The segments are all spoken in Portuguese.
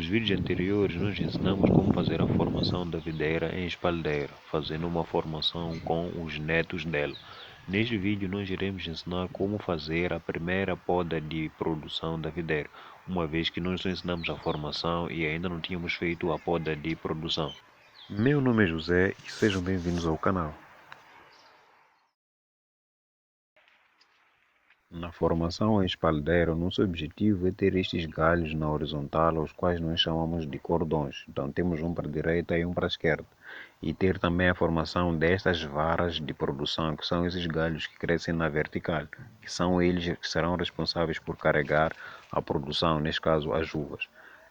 Nos vídeos anteriores, nós ensinamos como fazer a formação da videira em espaldeira, fazendo uma formação com os netos dela. Neste vídeo, nós iremos ensinar como fazer a primeira poda de produção da videira, uma vez que nós só ensinamos a formação e ainda não tínhamos feito a poda de produção. Meu nome é José e sejam bem-vindos ao canal. Na formação em espaldeira, o nosso objetivo é ter estes galhos na horizontal, aos quais nós chamamos de cordões. Então temos um para a direita e um para a esquerda. E ter também a formação destas varas de produção, que são esses galhos que crescem na vertical, que são eles que serão responsáveis por carregar a produção, neste caso as uvas.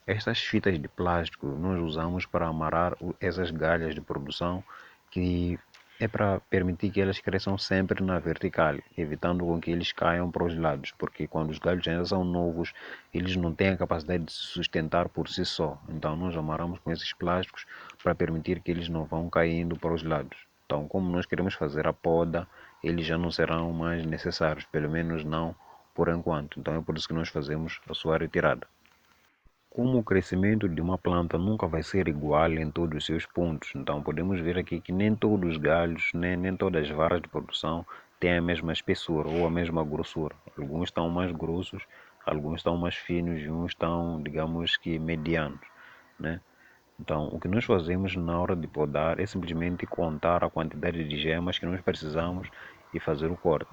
Estas fitas de plástico nós usamos para amarrar essas galhas de produção, que é para permitir que elas cresçam sempre na vertical, evitando com que eles caiam para os lados, porque quando os galhos ainda são novos, eles não têm a capacidade de se sustentar por si só. Então nós amarramos com esses plásticos para permitir que eles não vão caindo para os lados. Então, como nós queremos fazer a poda, eles já não serão mais necessários, pelo menos não por enquanto. Então é por isso que nós fazemos a sua retirada. Como o crescimento de uma planta nunca vai ser igual em todos os seus pontos, então podemos ver aqui que nem todos os galhos, nem todas as varas de produção têm a mesma espessura ou a mesma grossura. Alguns estão mais grossos, alguns estão mais finos e uns estão, digamos que, medianos, né? Então, o que nós fazemos na hora de podar é simplesmente contar a quantidade de gemas que nós precisamos e fazer o corte.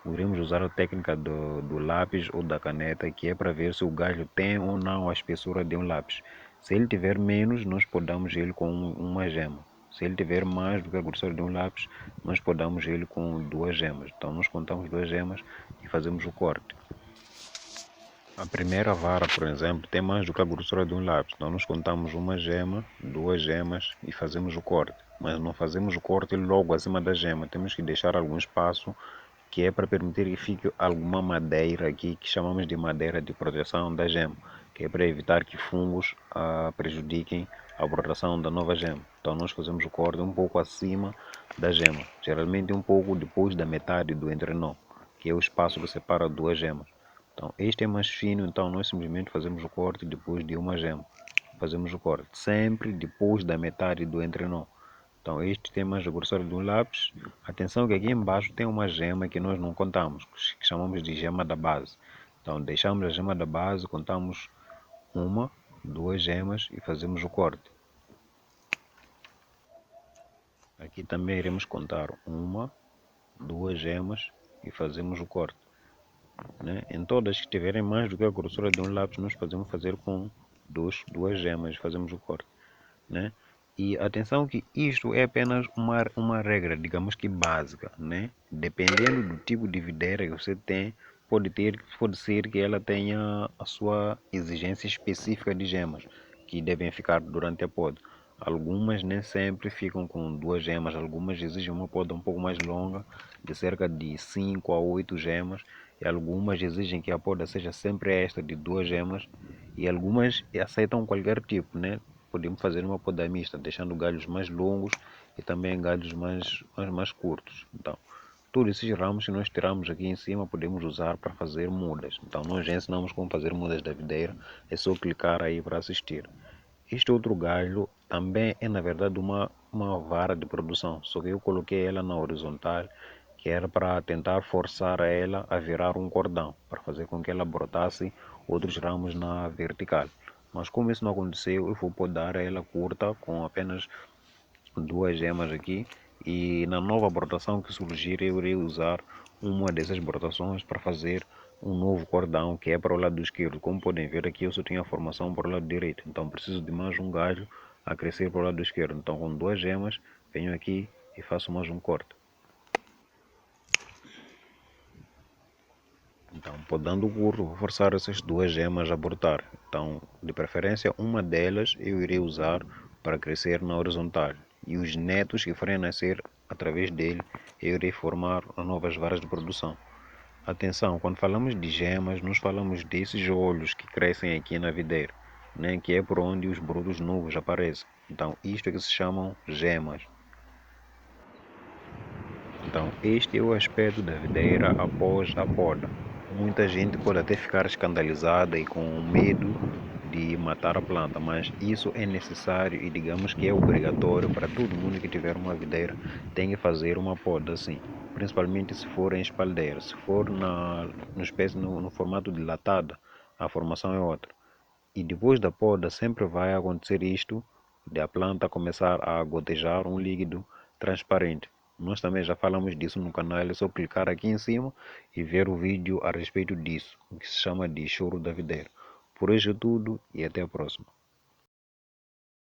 Iremos usar a técnica do lápis ou da caneta, que é para ver se o galho tem ou não a espessura de um lápis. Se ele tiver menos, nós podamos ele com uma gema. Se ele tiver mais do que a grossura de um lápis, nós podamos ele com duas gemas. Então, nós contamos duas gemas e fazemos o corte. A primeira vara, por exemplo, tem mais do que a grossura de um lápis. Então, nós contamos uma gema, duas gemas e fazemos o corte. Mas não fazemos o corte logo acima da gema. Temos que deixar algum espaço, que é para permitir que fique alguma madeira aqui, que chamamos de madeira de proteção da gema, que é para evitar que fungos prejudiquem a proteção da nova gema. Então, nós fazemos o corte um pouco acima da gema, geralmente um pouco depois da metade do entrenó, que é o espaço que separa duas gemas. Então, este é mais fino, então nós simplesmente fazemos o corte depois de uma gema. Fazemos o corte sempre depois da metade do entrenó. Então, este tem mais a grossura de um lápis. Atenção que aqui embaixo tem uma gema que nós não contamos, que chamamos de gema da base. Então, deixamos a gema da base, contamos uma, duas gemas e fazemos o corte. Aqui também iremos contar uma, duas gemas e fazemos o corte, né? Em todas que tiverem mais do que a grossura de um lápis, nós podemos fazer com duas gemas, fazemos o corte, né? E atenção que isto é apenas uma regra, digamos que básica, né? Dependendo do tipo de videira que você tem, pode ser que ela tenha a sua exigência específica de gemas, que devem ficar durante a poda. Algumas nem sempre ficam com duas gemas, algumas exigem uma poda um pouco mais longa, de cerca de 5 a 8 gemas, e algumas exigem que a poda seja sempre esta, de duas gemas, e algumas aceitam qualquer tipo, né? Podemos fazer uma poda mista, deixando galhos mais longos e também galhos mais curtos. Então, todos esses ramos que nós tiramos aqui em cima podemos usar para fazer mudas. Então, nós já ensinamos como fazer mudas da videira, é só clicar aí para assistir. Este outro galho também é na verdade uma vara de produção, só que eu coloquei ela na horizontal, que era para tentar forçar ela a virar um cordão, para fazer com que ela brotasse outros ramos na vertical. Mas como isso não aconteceu, eu vou podar ela curta com apenas duas gemas aqui, e na nova brotação que surgir eu irei usar uma dessas brotações para fazer um novo cordão, que é para o lado esquerdo. Como podem ver aqui, eu só tenho a formação para o lado direito, então preciso de mais um galho a crescer para o lado esquerdo. Então com duas gemas venho aqui e faço mais um corte. Então, podando o curto, vou forçar essas duas gemas a brotar. Então, de preferência, uma delas eu irei usar para crescer na horizontal, e os netos que forem nascer através dele, eu irei formar novas varas de produção. Atenção, quando falamos de gemas, nós falamos desses olhos que crescem aqui na videira, né? Que é por onde os brotos novos aparecem. Então, isto é que se chamam gemas. Então, este é o aspecto da videira após a poda. Muita gente pode até ficar escandalizada e com medo de matar a planta, mas isso é necessário e digamos que é obrigatório para todo mundo que tiver uma videira, tem que fazer uma poda assim, principalmente se for em espaldeira. Se for no formato de latada, a formação é outra. E depois da poda sempre vai acontecer isto de a planta começar a gotejar um líquido transparente. Nós também já falamos disso no canal, é só clicar aqui em cima e ver o vídeo a respeito disso, o que se chama de choro da videira. Por hoje é tudo e até a próxima.